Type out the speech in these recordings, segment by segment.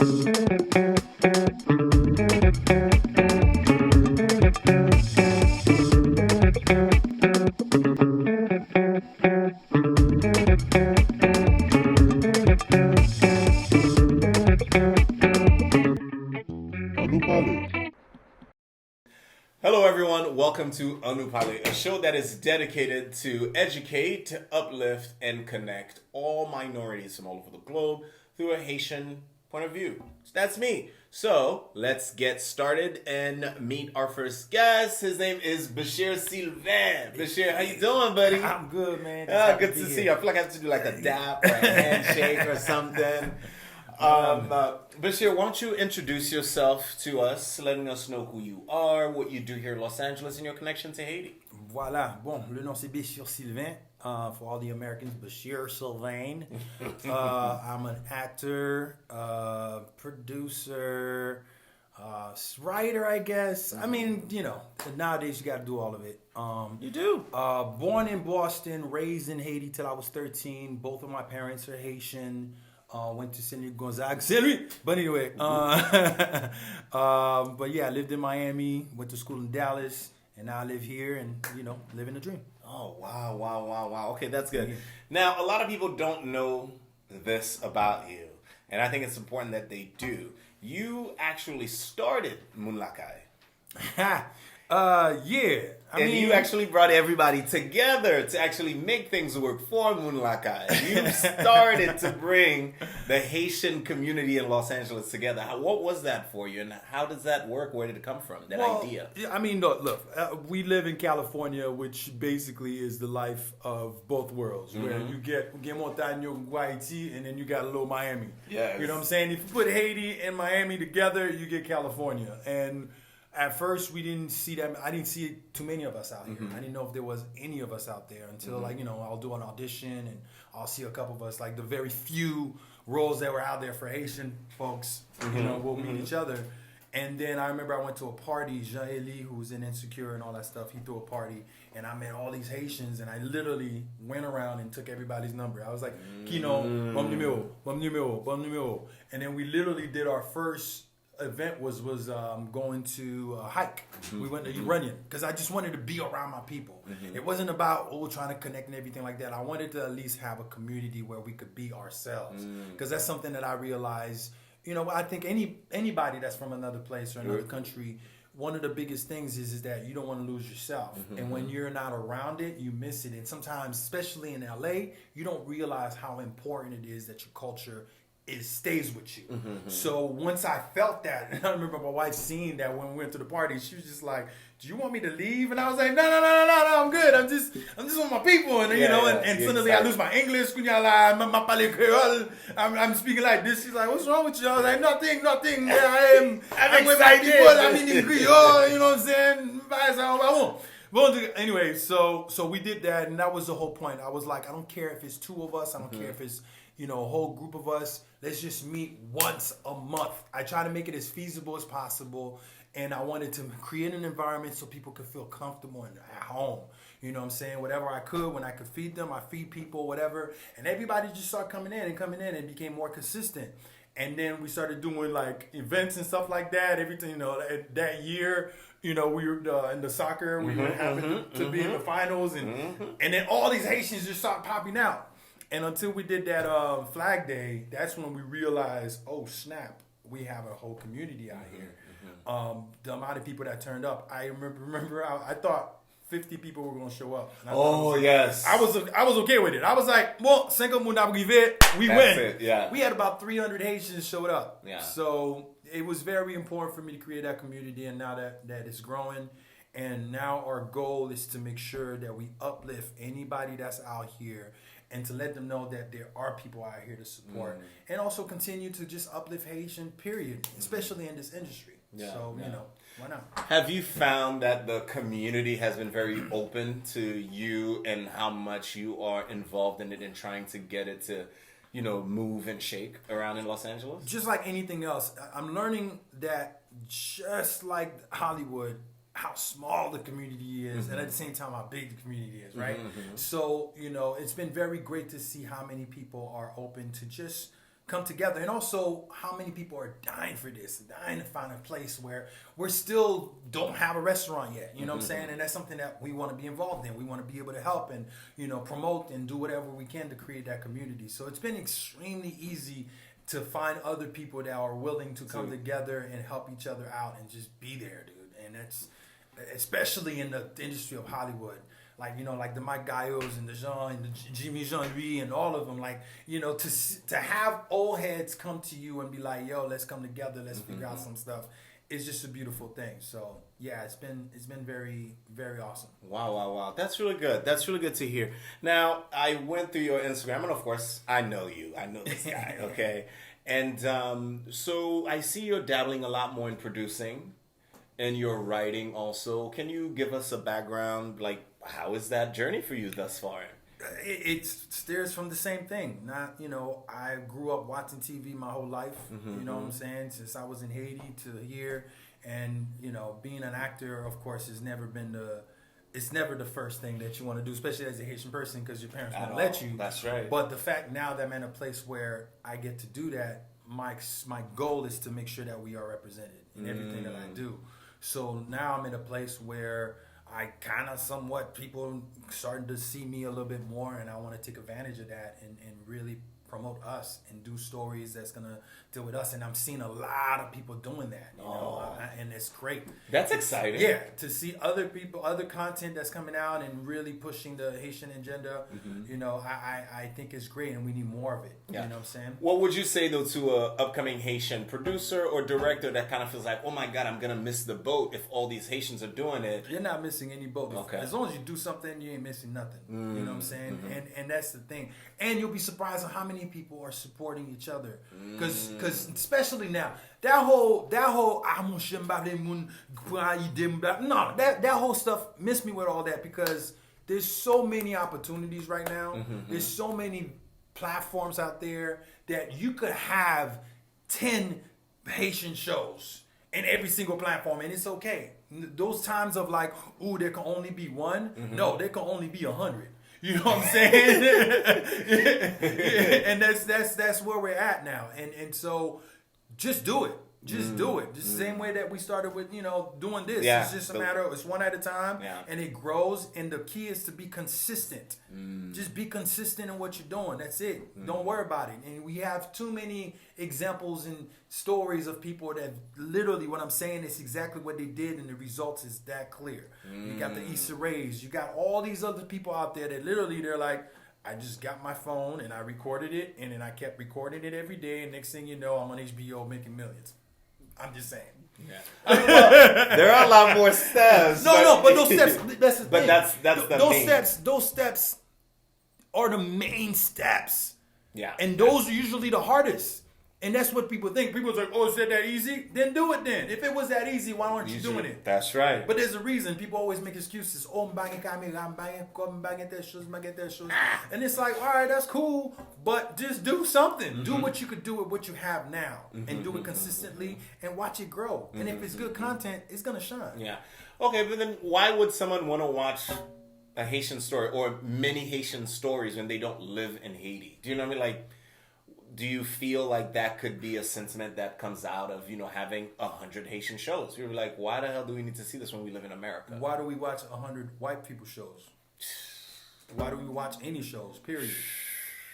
Hello everyone, welcome to Anupale, a show that is dedicated to educate, uplift, and connect all minorities from all over the globe through a Haitian point of view. So that's me. So let's get started and meet our first guest. His name is Bechir Sylvain. Bechir, how you doing, buddy? I'm good, man. Good to see you. I feel like I have to do like a dap or a handshake or something. Bechir, why don't you introduce yourself to us, letting us know who you are, what you do here in Los Angeles, and your connection to Haiti. Voilà. Bon, le nom c'est Bechir Sylvain. For all the Americans, Bechir Sylvain. I'm an actor, producer, writer, I guess. I mean, you know, nowadays you got to do all of it. You do? Born in Boston, raised in Haiti till I was 13. Both of my parents are Haitian. Went to St. Gonzague, Chery. But anyway, but yeah, I lived in Miami, went to school in Dallas, and now I live here and, you know, living the dream. Oh, wow. Okay, that's good. Yeah. Now, a lot of people don't know this about you, and I think it's important that they do. You actually started Munlakai. Yeah. I mean, you actually brought everybody together to actually make things work for Munlakai. You started to bring the Haitian community in Los Angeles together. What was that for you, and how does that work? Where did it come from, that idea? I mean, look, we live in California, which basically is the life of both worlds, where you get Montaño, Haiti, and then you got a little Miami. Yes. You know what I'm saying? If you put Haiti and Miami together, you get California. And at first, we didn't see that. I didn't see too many of us out here. I didn't know if there was any of us out there until, like, you know, I'll do an audition and I'll see a couple of us, like the very few roles that were out there for Haitian folks. You know, we'll meet each other. And then I remember I went to a party. Jean-Élie, who was in Insecure and all that stuff, he threw a party, and I met all these Haitians, and I literally went around and took everybody's number. I was like, Kino, bon numéro. And then we literally did our first event was going to hike. We went to Runyon because I just wanted to be around my people. It wasn't about trying to connect and everything like that. I wanted to at least have a community where we could be ourselves, because that's something that I realized. You know, I think anybody that's from another place or another country, one of the biggest things is that you don't want to lose yourself. And when you're not around it, you miss it. And sometimes, especially in LA, you don't realize how important it is that your culture stays with you. So once I felt that, and I remember my wife seeing that when we went to the party, she was just like, "Do you want me to leave?" And I was like, "No, I'm good. I'm just with my people." And suddenly I lose my English. I'm speaking like this. She's like, "What's wrong with you?" I was like, "Nothing. I'm with my people. I'm in Creole." You know what I'm saying? Anyway, so we did that, and that was the whole point. I was like, I don't care if it's two of us. I don't care if it's, you know, a whole group of us. Let's just meet once a month. I try to make it as feasible as possible, and I wanted to create an environment so people could feel comfortable and at home. You know what I'm saying? Whatever I could, when I could feed them, I feed people, whatever. And everybody just started coming in and became more consistent. And then we started doing like events and stuff like that. Everything, you know, that year, you know, we were in the soccer. We happened to be in the finals, and then all these Haitians just started popping out. And until we did that Flag Day, that's when we realized, oh snap, we have a whole community out here. The amount of people that turned up, I remember I thought 50 people were going to show up. Yes. I was okay with it. I was like, well, Cinco Mundo we win. It, yeah. We had about 300 Haitians showed up. Yeah. So it was very important for me to create that community, and now that it's growing. And now our goal is to make sure that we uplift anybody that's out here, and to let them know that there are people out here to support, and also continue to just uplift Haitian, period, especially in this industry. Yeah, so, you know, why not? Have you found that the community has been very open to you and how much you are involved in it and trying to get it to, you know, move and shake around in Los Angeles? Just like anything else, I'm learning that just like Hollywood, how small the community is, and at the same time how big the community is, right? So, you know, it's been very great to see how many people are open to just come together, and also how many people are dying for this, dying to find a place where we're still don't have a restaurant yet. You know what I'm saying? And that's something that we want to be involved in. We want to be able to help and, you know, promote and do whatever we can to create that community. So it's been extremely easy to find other people that are willing to come together and help each other out and just be there, dude. And that's especially in the industry of Hollywood. Like, you know, like the Mike Gallos and the Jean and the Jimmy Jean-Louis and all of them, like, you know, to have old heads come to you and be like, yo, let's come together, let's figure out some stuff. It's just a beautiful thing. So yeah, it's been very, very awesome. Wow. That's really good. That's really good to hear. Now, I went through your Instagram, and of course, I know you. I know this guy, okay? And so I see you're dabbling a lot more in producing and your writing also. Can you give us a background, like, how is that journey for you thus far? It steers from the same thing. Not, you know, I grew up watching TV my whole life. You know what I'm saying? Since I was in Haiti to here, and you know, being an actor, of course, has never been it's never the first thing that you want to do, especially as a Haitian person, because your parents won't let you. That's right. But the fact now that I'm in a place where I get to do that, my goal is to make sure that we are represented in everything that I do. So now I'm in a place where I kind of somewhat people starting to see me a little bit more, and I want to take advantage of that and really promote us and do stories that's going to deal with us. And I'm seeing a lot of people doing that, you know, and it's great. That's exciting. Yeah, to see other people, other content that's coming out and really pushing the Haitian agenda, you know, I think it's great, and we need more of it. Yeah. You know what I'm saying? What would you say, though, to a upcoming Haitian producer or director that kind of feels like, oh my God, I'm going to miss the boat if all these Haitians are doing it? You're not missing any boat. Okay. As long as you do something, you ain't missing nothing. You know what I'm saying? And that's the thing. And you'll be surprised at how many people are supporting each other. Because especially now, that whole no, that whole stuff missed me with all that, because there's so many opportunities right now. There's so many platforms out there that you could have 10 Haitian shows in every single platform, and it's okay. Those times of like, ooh, there can only be one. No, there can only be 100. You know what I'm saying? And that's where we're at now. And so just do it. Just do it. Just the same way that we started with, you know, doing this. Yeah. It's just a matter of, it's one at a time, Yeah. and it grows. And the key is to be consistent. Just be consistent in what you're doing. That's it. Don't worry about it. And we have too many examples and stories of people that literally, what I'm saying is exactly what they did, and the results is that clear. You got the Issa Rays. You got all these other people out there that literally, they're like, I just got my phone and I recorded it, and then I kept recording it every day, and next thing you know, I'm on HBO making millions. I'm just saying. Yeah. Well, there are a lot more steps. But those steps, that's the thing. But that's the main. Those steps are the main steps. Yeah. And those are usually the hardest. And that's what people think. People are like, oh, is that easy? Then do it then. If it was that easy, why aren't you doing it? That's right. But there's a reason. People always make excuses. Oh, I'm banging camera, I'm banging that shoes, I'm banging that shoes. And it's like, all right, that's cool, but just do something. Do what you could do with what you have now, and do it consistently, and watch it grow. And if it's good content, it's gonna shine. Yeah. Okay, but then why would someone want to watch a Haitian story or many Haitian stories when they don't live in Haiti? Do you know what I mean? Like, do you feel like that could be a sentiment that comes out of, you know, having 100 Haitian shows? You're like, why the hell do we need to see this when we live in America? Why do we watch 100 white people shows? Why do we watch any shows, period?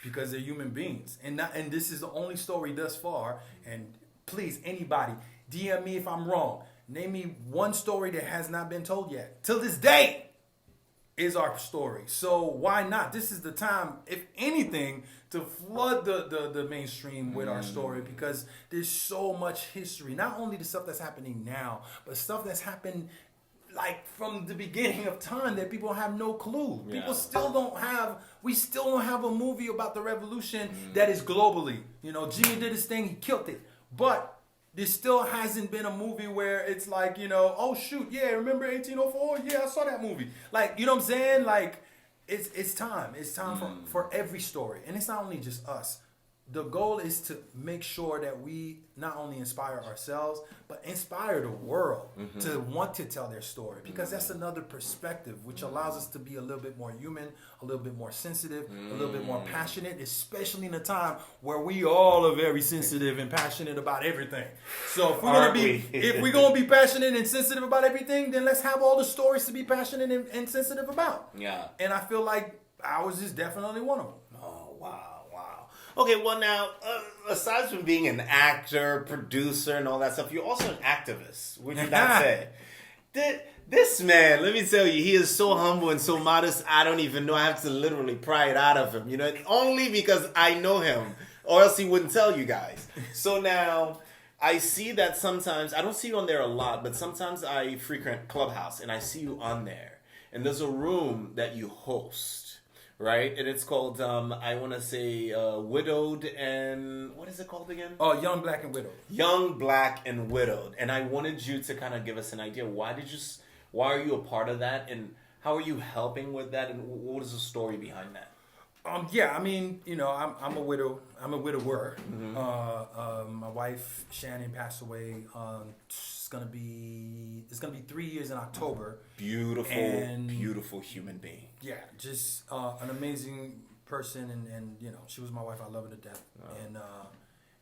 Because they're human beings. And this is the only story thus far. And please, anybody, DM me if I'm wrong. Name me one story that has not been told yet. Till this day is our story. So why not? This is the time, if anything, to flood the mainstream with our story, because there's so much history. Not only the stuff that's happening now, but stuff that's happened like from the beginning of time that people have no clue. Yeah. We still don't have a movie about the revolution that is globally. You know, Jimmy did his thing, he killed it. But there still hasn't been a movie where it's like, you know, oh shoot, yeah, remember 1804? Yeah, I saw that movie. Like, you know what I'm saying? Like, it's time. It's time for every story. And it's not only just us. the goal is to make sure that we not only inspire ourselves, but inspire the world to want to tell their story, because that's another perspective, which allows us to be a little bit more human, a little bit more sensitive, a little bit more passionate, especially in a time where we all are very sensitive and passionate about everything. So if we're gonna be passionate and sensitive about everything, then let's have all the stories to be passionate and sensitive about. Yeah. And I feel like ours is definitely one of them. Oh, wow. Okay, well now, aside from being an actor, producer, and all that stuff, you're also an activist, would you not say? This man, let me tell you, he is so humble and so modest, I don't even know. I have to literally pry it out of him, only because I know him, or else he wouldn't tell you guys. So now, I see that sometimes, I don't see you on there a lot, but sometimes I frequent Clubhouse, and I see you on there. And there's a room that you host. Right? And it's called, I want to say, Widowed and... What is it called again? Oh, Young, Black, and Widowed. Young, Black, and Widowed. And I wanted you to kind of give us an idea. Why are you a part of that? And how are you helping with that? And what is the story behind that? Yeah, I mean, I'm a widow. I'm a widower. My wife, Shannon, passed away. It's gonna be 3 years in October. Beautiful human being. Yeah, just an amazing person, and she was my wife. I love her to death. Oh.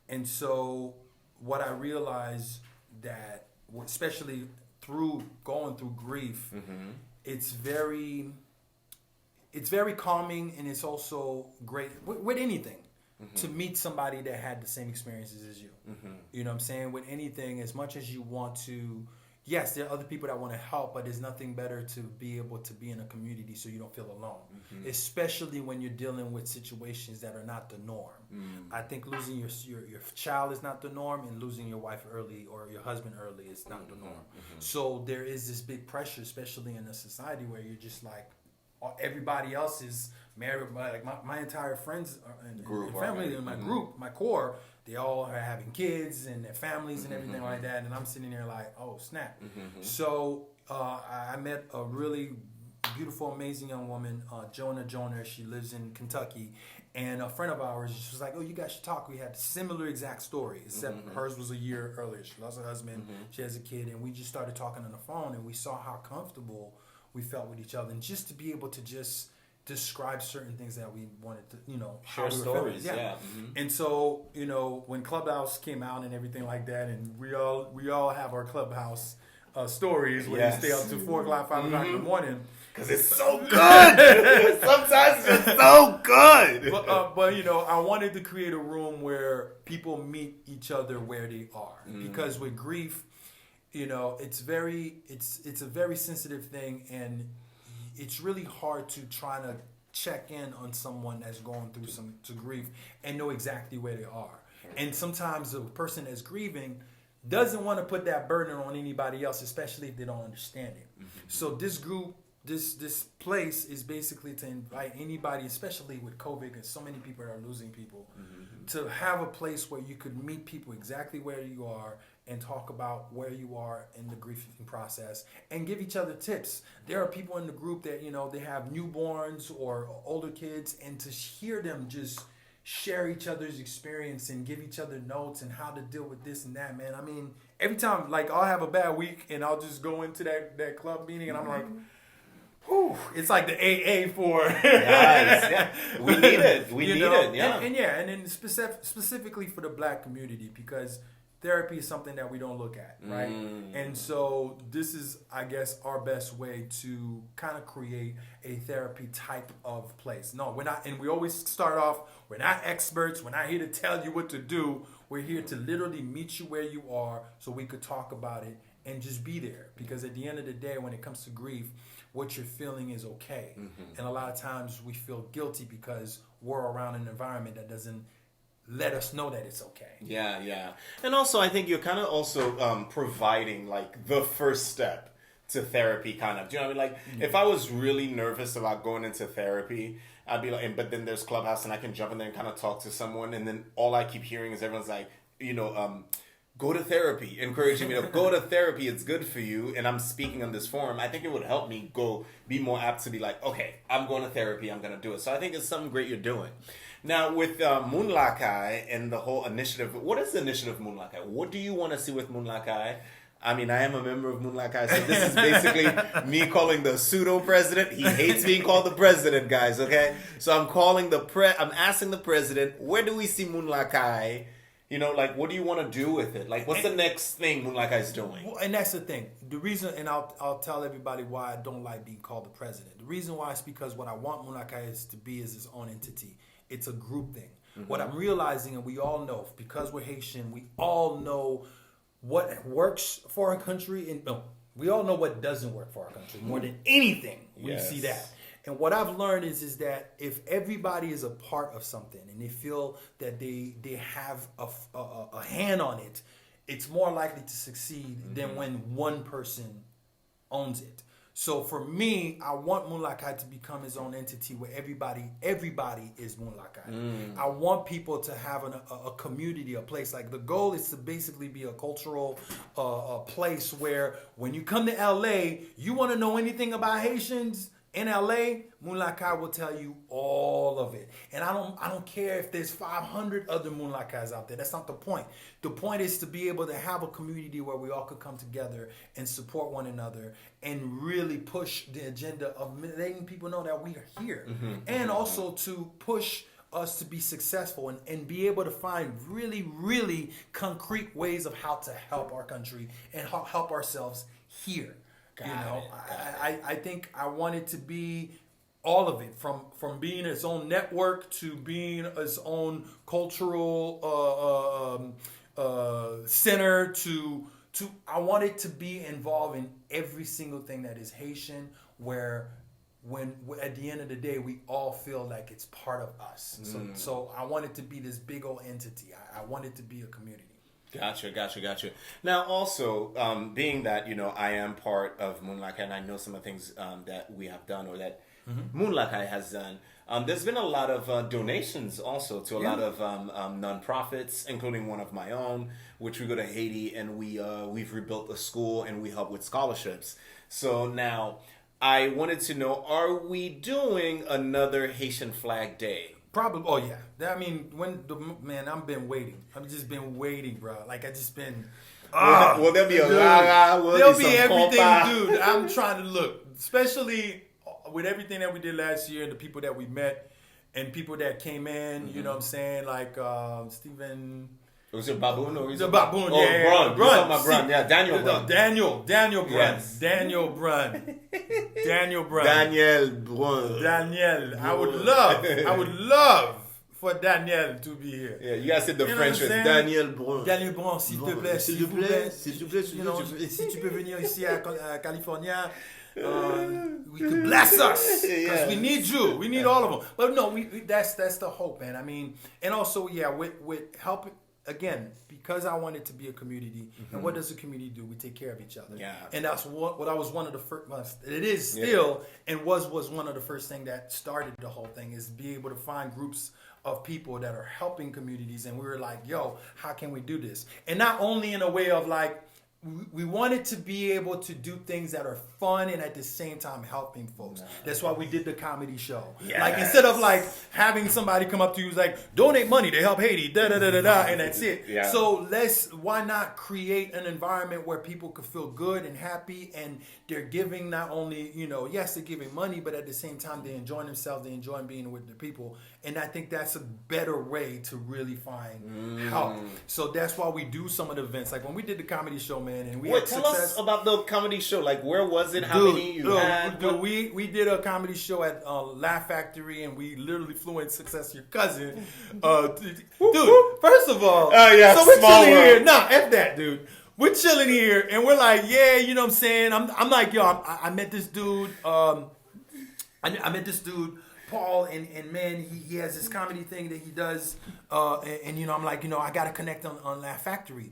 And so what I realized that, especially through going through grief, it's very calming, and it's also great with anything to meet somebody that had the same experiences as you. You know what I'm saying? With anything, as much as you want to, yes, there are other people that want to help, but there's nothing better to be able to be in a community so you don't feel alone, especially when you're dealing with situations that are not the norm. I think losing your child is not the norm, and losing your wife early or your husband early is not the norm. So there is this big pressure, especially in a society where you're just like, everybody else is married. Like my entire friends and family in my group, my core, they all are having kids and their families and everything like that. And I'm sitting there like, oh snap. So I met a really beautiful, amazing young woman, Jonah Joner. She lives in Kentucky. And a friend of ours, she was like, oh, you guys should talk. We had a similar exact story, except hers was a year earlier. She lost her husband. She has a kid. And we just started talking on the phone, and we saw how comfortable we felt with each other, and just to be able to just describe certain things that we wanted to, share stories. And so, when Clubhouse came out and everything like that, and we all have our Clubhouse stories where we stay up to 4 o'clock, 5 o'clock in the morning. Because it's so good. Sometimes it's so good. But I wanted to create a room where people meet each other where they are, because with grief, it's a very sensitive thing, and it's really hard to try to check in on someone that's going through some grief and know exactly where they are. And sometimes the person that's grieving doesn't want to put that burden on anybody else, especially if they don't understand it. So this group, this place is basically to invite anybody, especially with COVID, because so many people are losing people, to have a place where you could meet people exactly where you are and talk about where you are in the grieving process and give each other tips. There are people in the group that, they have newborns or older kids, and to hear them just share each other's experience and give each other notes and how to deal with this and that, man. I mean, every time, like, I'll have a bad week and I'll just go into that club meeting and I'm like, whew, it's like the AA for... Nice, yeah. We need it. We need it, yeah. And then specifically for the Black community, because therapy is something that we don't look at, right? And so this is, I guess, our best way to kind of create a therapy type of place. No, we're not, and we always start off, we're not experts, we're not here to tell you what to do. We're here to literally meet you where you are so we could talk about it and just be there. Because at the end of the day, when it comes to grief, what you're feeling is okay. And a lot of times we feel guilty because we're around an environment that doesn't let us know that it's okay. Yeah. And also, I think you're kind of also providing like the first step to therapy, kind of. Do you know what I mean? Like, if I was really nervous about going into therapy, I'd be like, but then there's Clubhouse and I can jump in there and kind of talk to someone, and then all I keep hearing is everyone's like, go to therapy, encouraging me to go to therapy. It's good for you. And I'm speaking on this forum. I think it would help me be more apt to be like, okay, I'm going to therapy. I'm going to do it. So I think it's something great you're doing. Now, with Munlakai and the whole initiative, what is the initiative Munlakai? What do you want to see with Munlakai? I mean, I am a member of Munlakai, so this is basically me calling the pseudo-president. He hates being called the president, guys, okay? So I'm asking the president, where do we see Munlakai? You know, like, what do you want to do with it? Like, what's the next thing Munlakai is doing? Well, and that's the thing. The reason, and I'll tell everybody why I don't like being called the president. The reason why is because what I want Munlakai is to be is its own entity. It's a group thing. Mm-hmm. What I'm realizing, and we all know, because we're Haitian, we all know what works for our country, and we all know what doesn't work for our country. More than anything, we see that. And what I've learned is that if everybody is a part of something and they feel that they have a hand on it, it's more likely to succeed than when one person owns it. So for me, I want Munlakai to become its own entity where everybody is Munlakai. I want people to have a community, a place. Like, the goal is to basically be a cultural a place where when you come to LA, you want to know anything about Haitians in LA, Munlakai will tell you all of it. And I don't care if there's 500 other Munlakais out there. That's not the point. The point is to be able to have a community where we all could come together and support one another and really push the agenda of letting people know that we are here. And also to push us to be successful and be able to find really, really concrete ways of how to help our country and help ourselves here. I think I want it to be all of it, from being its own network to being its own cultural center to I want it to be involved in every single thing that is Haitian, where when at the end of the day we all feel like it's part of us. So I want it to be this big old entity. I want it to be a community. Gotcha. Now, also, being that, I am part of Munlakai and I know some of the things that we have done or that Munlakai has done, there's been a lot of donations also to a lot of nonprofits, including one of my own, which we go to Haiti and we've rebuilt a school and we help with scholarships. So now, I wanted to know, are we doing another Haitian Flag Day? Probably. Oh yeah. I mean, I've been waiting. I've just been waiting, bro. Like, I just been. Will there be a la? There'll be everything, dude. I'm trying to look, especially with everything that we did last year and the people that we met and people that came in. You know what I'm saying? Like Stephen. Was it Baboon or the Baboon? Oh, yeah, Brun. Brun. Brun. Yeah, Daniel Brun. Daniel Brun. Yes. Daniel Brun. Daniel Brun. Daniel. I would love for Daniel to be here. Yeah, you guys said the French with Daniel Brun. Daniel Brun, s'il te plaît. Si tu peux venir ici à California. We could bless us because we need you. We need all of them. But no, that's the hope, man. I mean, and also, with helping. Again, because I want it to be a community, and what does a community do? We take care of each other. Yeah. And that's what I was one of the first. It is still, and was one of the first thing that started the whole thing, is be able to find groups of people that are helping communities, and we were like, yo, how can we do this? And not only in a way of like, we wanted to be able to do things that are fun and at the same time helping folks. That's why we did the comedy show. Yes. Like, instead of like having somebody come up to you who's like, donate money to help Haiti, and that's it. Yeah. So why not create an environment where people could feel good and happy, and they're giving not only, yes, they're giving money, but at the same time they're enjoying themselves, they're enjoying being with the people. And I think that's a better way to really find help. So that's why we do some of the events. Like when we did the comedy show, man, and we had tell us about the comedy show. Like, where was it? How many you had? We did a comedy show at Laugh Factory, and we literally flew in Success Your Cousin. Dude, first of all, so we're chilling here. Nah, F that, dude. We're chilling here, and we're like, yeah, you know what I'm saying? I'm like, yo, I met this dude. I met this dude, Paul, and man, he has this comedy thing that he does, and I'm like, I gotta connect on Laugh Factory.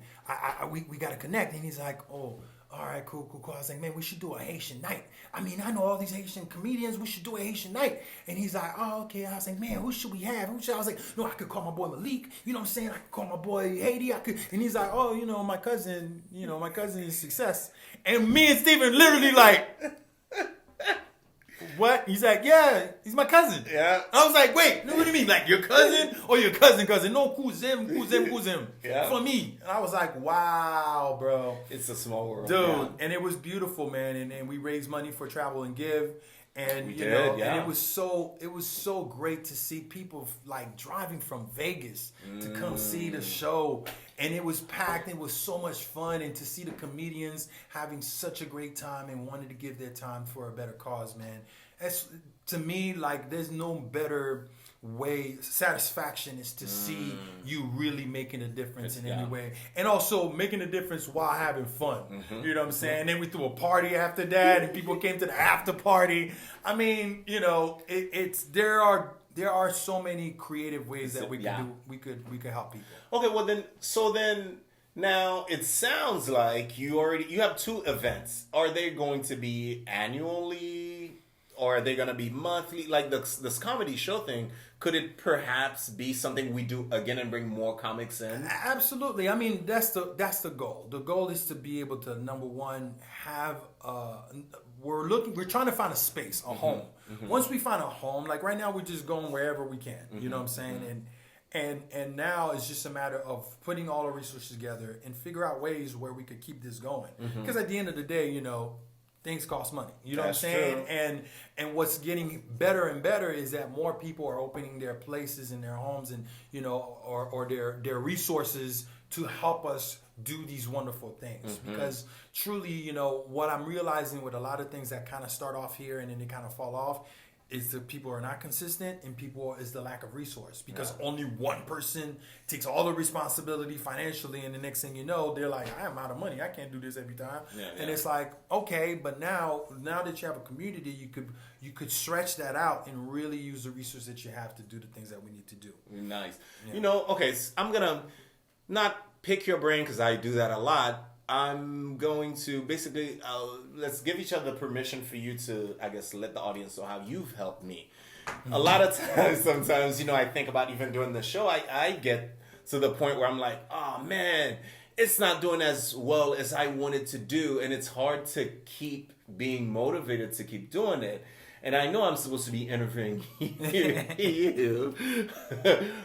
We gotta connect, and he's like, oh, all right, cool. I was like, man, we should do a Haitian night. I mean, I know all these Haitian comedians. We should do a Haitian night. And he's like, oh, okay. I was like, man, who should we have? I was like, no, I could call my boy Malik. You know what I'm saying? I could call my boy Haiti. And he's like, oh, my cousin is Success. And me and Steven literally like, what? He's like, yeah, he's my cousin. Yeah. I was like, wait, what do you mean? Like your cousin or your cousin? No, cousin. Yeah. For me. And I was like, wow, bro. It's a small world. Dude. Yeah. And it was beautiful, man. And we raised money for Travel and Give. And We you did, know, yeah. and it was so great to see people like driving from Vegas to come see the show, and it was packed. It was so much fun, and to see the comedians having such a great time and wanted to give their time for a better cause, man. That's, to me, like there's no better way. Satisfaction is to see you really making a difference in any way, and also making a difference while having fun. You know what I'm saying? And then we threw a party after that, and people came to the after party. I mean, you know, there are so many creative ways that we can do. We could help people. Okay, well then now it sounds like you have 2 events. Are they going to be annually? Or are they going to be monthly? Like this comedy show thing, could it perhaps be something we do again and bring more comics in? Absolutely. I mean, that's the goal. The goal is to be able to, number one, have we're trying to find a space, a home. Once we find a home, like right now we're just going wherever we can. You know what I'm saying? And now it's just a matter of putting all the resources together and figure out ways where we could keep this going. Because at the end of the day, you know, things cost money. You know That's what I'm saying? true. And what's getting better and better is that more people are opening their places in their homes and, you know, or their resources to help us do these wonderful things. Because truly, you know, what I'm realizing with a lot of things that kind of start off here and then they kind of fall off is that people are not consistent, and people is the lack of resource, because only one person takes all the responsibility financially, and the next thing you know, they're like, I am out of money, I can't do this every time. And it's like, okay, but now that you have a community, you could stretch that out and really use the resources that you have to do the things that we need to do. Nice. You know, okay, so I'm gonna not pick your brain because I do that a lot. I'm going to basically, let's give each other permission for you to, I guess, let the audience know how you've helped me. A lot of times, sometimes, you know, I think about even doing the show, I get to the point where I'm like, oh man, it's not doing as well as I wanted to do. And it's hard to keep being motivated to keep doing it. And I know I'm supposed to be interviewing you.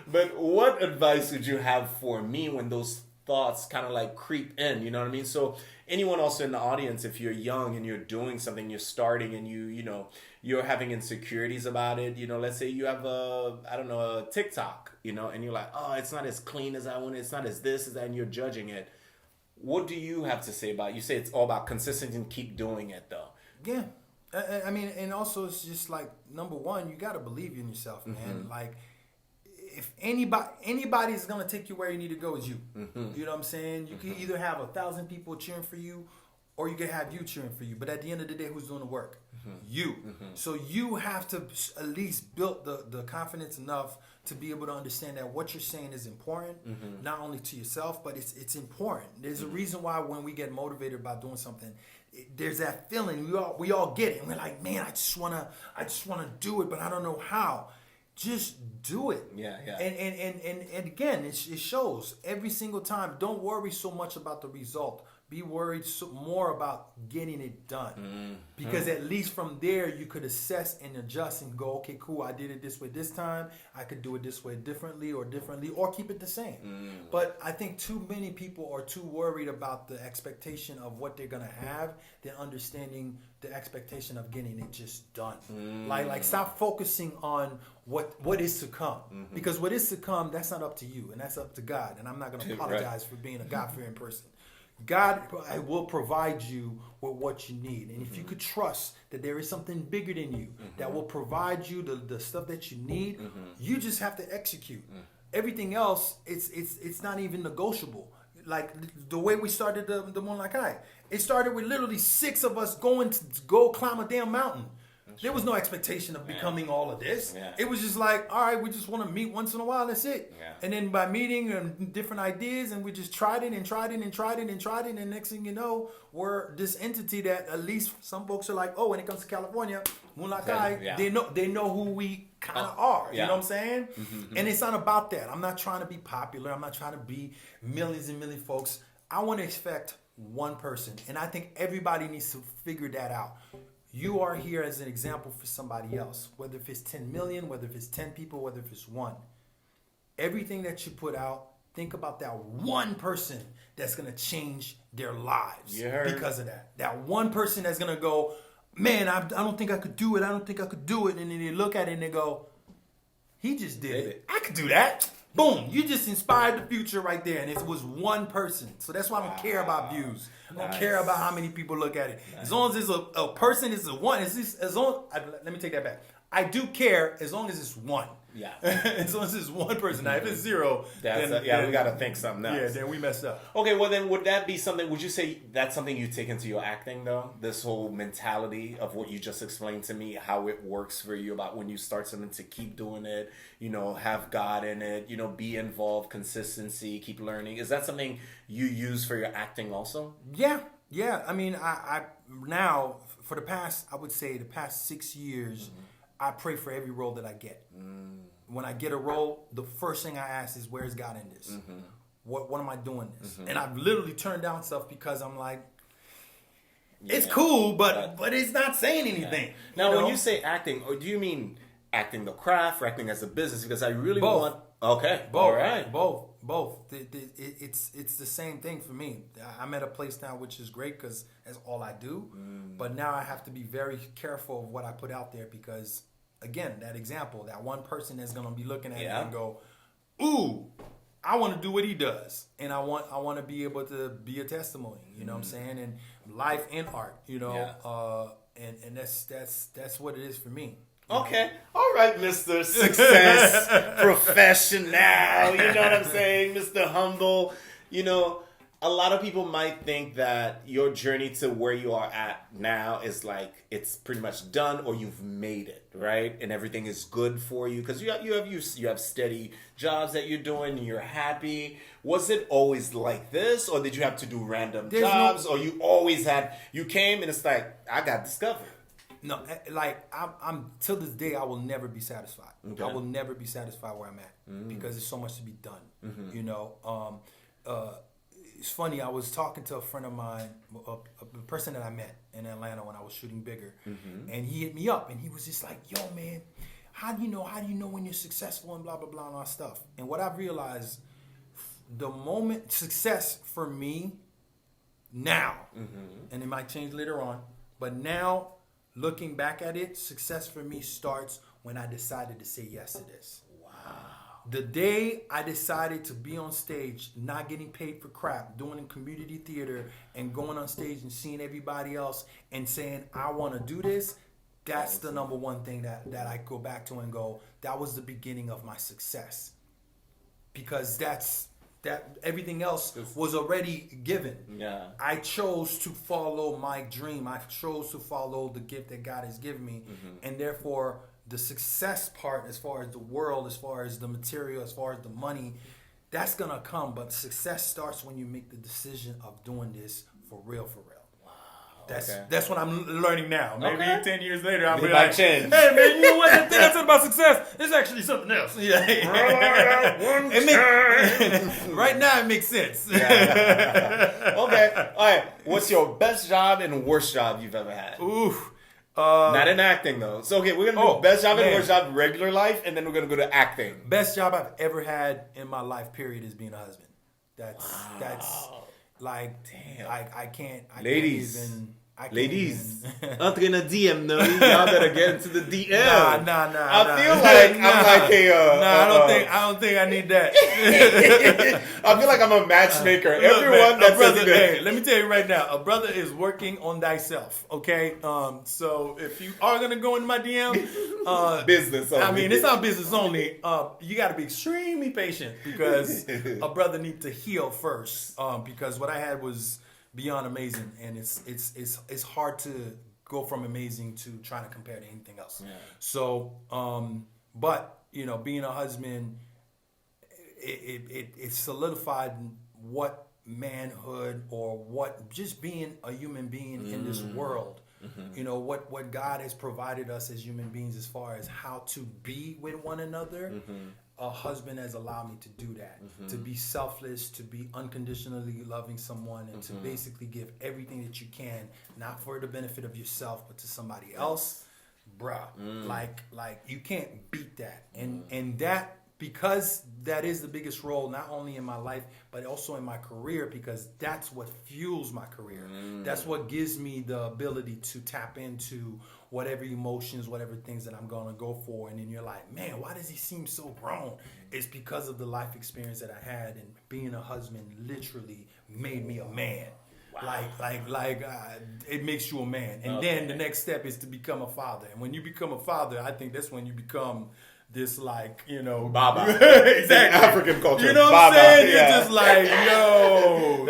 But what advice would you have for me when those thoughts kind of like creep in, you know what I mean? So anyone also in the audience, if you're young and you're doing something, you're starting and you're having insecurities about it, you know, let's say you have a TikTok, you know, and you're like, oh, it's not as clean as I want it, it's not as this, as that, and you're judging it. What do you have to say about it? You say it's all about consistency and keep doing it though. Yeah. I mean, and also it's just like, number one, you got to believe in yourself, man. Like, if anybody's gonna take you where you need to go, is you. You know what I'm saying? You can either have 1,000 people cheering for you, or you can have you cheering for you. But at the end of the day, who's doing the work? You. So you have to at least build the confidence enough to be able to understand that what you're saying is important, not only to yourself, but it's important. There's a reason why when we get motivated by doing something, there's that feeling. We all get it. And we're like, man, I just wanna do it, but I don't know how. Just do it. Yeah. And again, it shows every single time. Don't worry so much about the result. Be worried more about getting it done. Because at least from there, you could assess and adjust and go, okay, cool, I did it this way this time. I could do it this way differently, or keep it the same. But I think too many people are too worried about the expectation of what they're going to have than understanding the expectation of getting it just done. Like stop focusing on what is to come. Because what is to come, that's not up to you, and that's up to God. And I'm not going to apologize for being a God-fearing person. God will provide you with what you need. And if you could trust that there is something bigger than you that will provide you the stuff that you need, you just have to execute. Everything else, it's not even negotiable. Like the way we started the Munlakai, it started with literally 6 of us going to go climb a damn mountain. There was no expectation of becoming all of this. It was just like, all right, we just want to meet once in a while. That's it. And then by meeting and different ideas, and we just tried it. And next thing you know, we're this entity that at least some folks are like, oh, when it comes to California, Munlakai, they know who we kind of are. You know what I'm saying? And it's not about that. I'm not trying to be popular. I'm not trying to be millions and million folks. I want to expect one person. And I think everybody needs to figure that out. You are here as an example for somebody else, whether if it's 10 million, whether if it's 10 people, whether if it's one. Everything that you put out, think about that one person that's going to change their lives because of that. That one person that's going to go, man, I don't think I could do it. I don't think I could do it. And then they look at it and they go, he just did it. I could do that. Boom. You just inspired the future right there. And it was one person. So that's why I don't care about views. I don't care about how many people look at it. As long as it's a person, it's a one. Let me take that back. I do care as long as it's one. Yeah. As long as it's one person. Now, if it's zero, then we got to think something else. Yeah, then we messed up. Okay, well then, would that be something? Would you say that's something you take into your acting, though? This whole mentality of what you just explained to me, how it works for you about when you start something to keep doing it, have God in it, be involved, consistency, keep learning. Is that something you use for your acting also? Yeah. I mean, I now for the past 6 years. I pray for every role that I get. When I get a role, the first thing I ask is, where's God in this? What am I doing this? And I've literally turned down stuff because I'm like, it's cool, but it's not saying anything. Now, when you say acting, or do you mean acting the craft or acting as a business? Because I really want... Okay, both. All right. Both. It's the same thing for me. I'm at a place now which is great because that's all I do. But now I have to be very careful of what I put out there because, again, that example, that one person is going to be looking at it and go, ooh, I want to do what he does. And I want to be able to be a testimony, you know what I'm saying? And life and art, and that's what it is for me. Okay. All right, Mr. Success Professional. You know what I'm saying? Mr. Humble. A lot of people might think that your journey to where you are at now is like it's pretty much done or you've made it, right? And everything is good for you because you have steady jobs that you're doing and you're happy. Was it always like this or did you have to do random jobs or you came and it's like, I got discovered? No, like I'm till this day, I will never be satisfied. Okay. I will never be satisfied where I'm at because there's so much to be done. It's funny. I was talking to a friend of mine, a person that I met in Atlanta when I was shooting Bigger, and he hit me up and he was just like, "Yo, man, how do you know when you're successful and blah blah blah and all that stuff?" And what I've realized, the moment success for me now, and it might change later on, but now. Looking back at it, success for me starts when I decided to say yes to this. Wow. The day I decided to be on stage, not getting paid for crap, doing community theater and going on stage and seeing everybody else and saying, I want to do this, that's the number one thing that I go back to and go, that was the beginning of my success. Because that everything else was already given. Yeah. I chose to follow my dream. I chose to follow the gift that God has given me. And therefore, the success part, as far as the world, as far as the material, as far as the money, that's going to come. But success starts when you make the decision of doing this for real, for real. That's what I'm learning now. Maybe 10 years later, I'll be like, hey, man, you know what? The thing I said about success is actually something else. Right now, it makes sense. Okay. All right. What's your best job and worst job you've ever had? Not in acting, though. So, okay, we're going to do best job and worst job, regular life, and then we're going to go to acting. Best job I've ever had in my life, period, is being a husband. That's like, damn. I can't even... Ladies, entre in a DM, no? Y'all better get into the DM. Nah. I feel like I'm like a... I don't think I need that. I feel like I'm a matchmaker. Everyone that's brother, hey, let me tell you right now, a brother is working on thyself, okay? So if you are going to go into my DM... business only. I mean, it's not business only. You got to be extremely patient because a brother needs to heal first because what I had was... beyond amazing, and it's hard to go from amazing to trying to compare to anything else. Yeah. So, but being a husband, it solidified what manhood or what just being a human being in this world. What God has provided us as human beings as far as how to be with one another. a husband has allowed me to do that, to be selfless, to be unconditionally loving someone, and to basically give everything that you can, not for the benefit of yourself, but to somebody else. Bruh, like you can't beat that. And that, because that is the biggest role, not only in my life, but also in my career, because that's what fuels my career. That's what gives me the ability to tap into whatever emotions, whatever things that I'm going to go for. And then you're like, man, why does he seem so grown? It's because of the life experience that I had, and being a husband literally made me a man. Wow. It makes you a man. And then the next step is to become a father. And when you become a father, I think that's when you become this, like, you know, Baba. Exactly. African culture. You know what Baba. I'm saying? Yeah. You're just like, yo,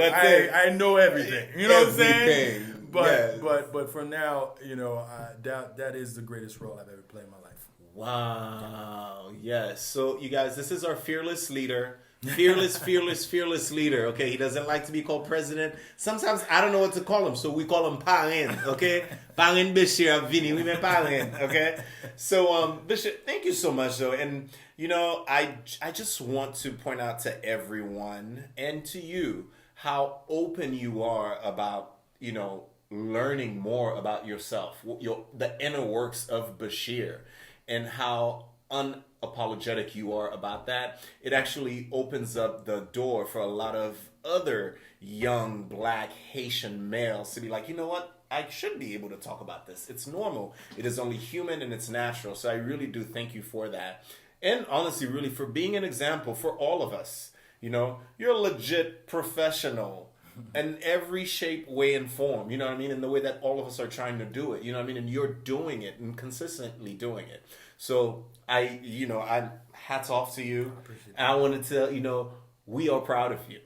I know everything. You know what I'm saying? Everything. But Yes. but for now, you know, that is the greatest role I've ever played in my life. Wow. Yes. So you guys, this is our fearless leader. Fearless leader. Okay, he doesn't like to be called president. Sometimes I don't know what to call him, so we call him Parrain. Okay, Parrain Bechir Vini. We met Parrain. Okay, so Bechir, thank you so much, though. And you know, I just want to point out to everyone and to you how open you are about, you know, learning more about yourself, the inner works of Bechir, and how unapologetic you are about that. It actually opens up the door for a lot of other young Black Haitian males to be like, you know what, I should be able to talk about this. It's normal. It is only human and it's natural. So I really do thank you for that. And honestly, really, for being an example for all of us. You know, you're a legit professional in every shape, way, and form. You know what I mean? In the way that all of us are trying to do it. You know what I mean? And you're doing it and consistently doing it. So I'm hats off to you. And I want to tell, you know, we are proud of you.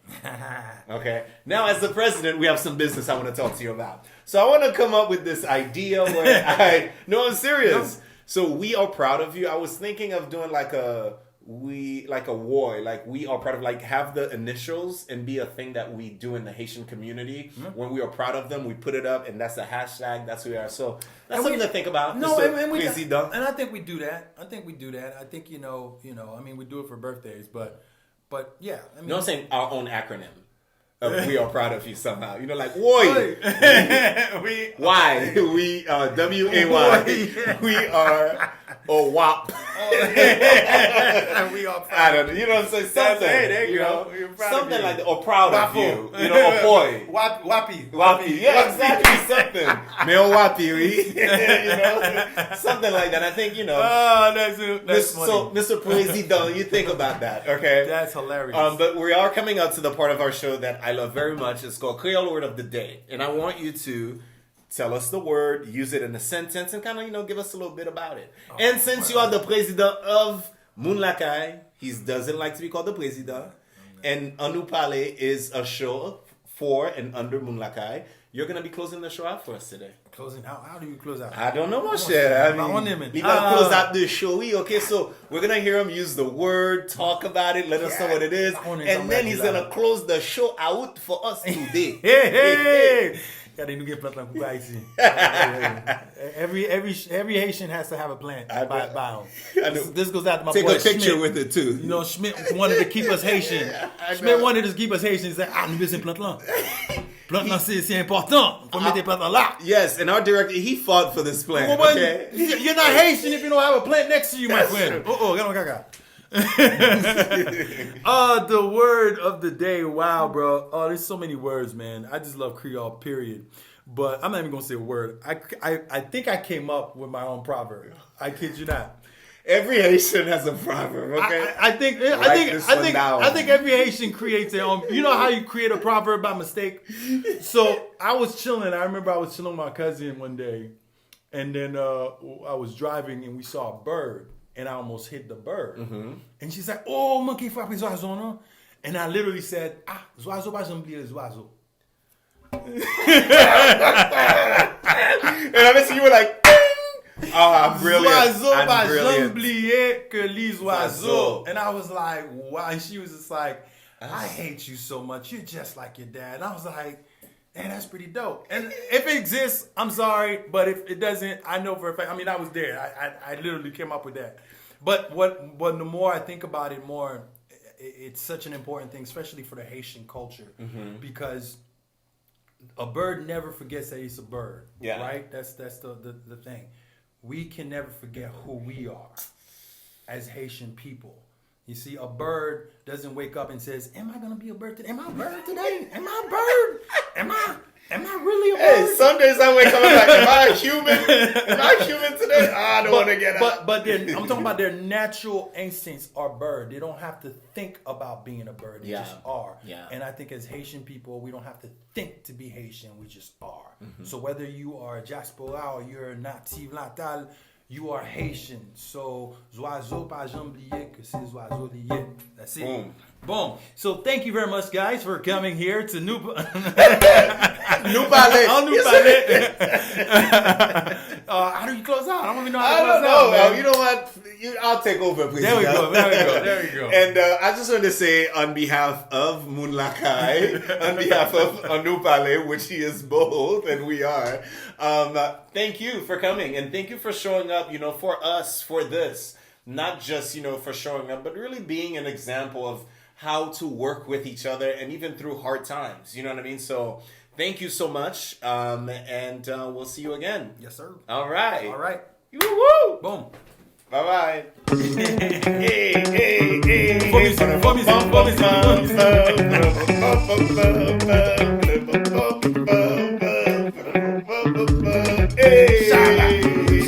Okay. Now, as the president, we have some business I want to talk to you about. So I want to come up with this idea where I'm serious. No. So we are proud of you. I was thinking of doing like a we are proud of, like, have the initials and be a thing that we do in the Haitian community. When we are proud of them, we put it up, and that's a hashtag. That's who we are. So that's something to think about. No, and I think we do that. I think you know. I mean, we do it for birthdays, but yeah. I mean, you know what I'm saying? Our own acronym. We are proud of you somehow. You know, like WAY. We WAY. We are WAP. We are proud. I don't know. You know what I'm saying? Something. Hey, there you know, go. You're proud something of you. like that. Or proud of you. You know, or boy. Wappy. Yeah, exactly. Something. Male wappy. You know, something like that. I think, you know. Oh, that's funny. So, Mr. President, you think about that, okay? That's hilarious. But we are coming up to the part of our show that I love very much. It's called Creole Word of the Day. And I want you to tell us the word, use it in a sentence, and kind of, you know, give us a little bit about it. And since you are the president of Munlakai, he doesn't like to be called the president. And Anu Pale is a show for and under Munlakai. You're going to be closing the show out for us today. Closing out? How do you close out? I don't know, my shit. I mean, we got to close out the show. Okay, so we're going to hear him use the word, talk about it, let us know what it is. And then he's going to close the show out for us today. Hey! Every Haitian has to have a plant by him. This goes out to my boy. Take a picture Schmildt. With it too. You know, Schmildt wanted to keep us Haitian. Schmildt wanted to keep us Haitian. He said, nous besoin plant là. Plant là, c'est important. Faut mettre plant là. Yes, and our director, he fought for this plant. Okay? You're not Haitian if you don't have a plant next to you, my friend. The word of the day. Wow, bro. Oh, there's so many words, man. I just love Creole, period. But I'm not even gonna say a word. I think I came up with my own proverb. I kid you not. Every Haitian has a proverb. Okay. I think every Haitian creates their own. You know how you create a proverb by mistake? So I was chilling. I remember I was chilling with my cousin one day, and then I was driving and we saw a bird. And I almost hit the bird. Mm-hmm. And she's like, oh, monkey frappe zoiseau, no? And I literally said, zoiseau pas j'oublie zoiseau. And I bet you were like, oh, I'm brilliant. Zoiseau pas j'oublie que les oiseaux. And I was like, wow. And she was just like, I hate you so much. You're just like your dad. And I was like, man, that's pretty dope. And if it exists, I'm sorry. But if it doesn't, I know for a fact. I mean, I was there. I literally came up with that. But the more I think about it, more it's such an important thing, especially for the Haitian culture, because a bird never forgets that he's a bird. Yeah. Right? That's the thing. We can never forget who we are as Haitian people. You see, a bird doesn't wake up and says, "Am I gonna be a bird today? Am I a bird today? Am I a bird? Am I really a bird?" Hey, some days I wake up and I'm like, am I a human? Am I human today? I don't want to get up. But I'm talking about their natural instincts are bird. They don't have to think about being a bird. They just are. Yeah. And I think as Haitian people, we don't have to think to be Haitian. We just are. So whether you are a diaspora or you're a native natal, you are Haitian. So, oiseau pas jamblier que ces oiseaux liés. That's it. Boom. Boom. So thank you very much, guys, for coming here to New Nous parler. Nous parler. How do you close out? I don't even know how to close out. Man. You know what? I'll take over, please. There we go. And I just want to say, on behalf of Munlakai, on behalf of Nous parler, which he is both, and we are, thank you for coming, and thank you for showing up, for us, for this. Not just, for showing up, but really being an example of how to work with each other, and even through hard times. You know what I mean? So thank you so much, and we'll see you again. Yes, sir. All right. Woo-woo. Boom. Bye-bye.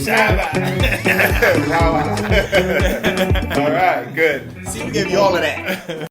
Shabba. All right, good. See, we gave you all of that.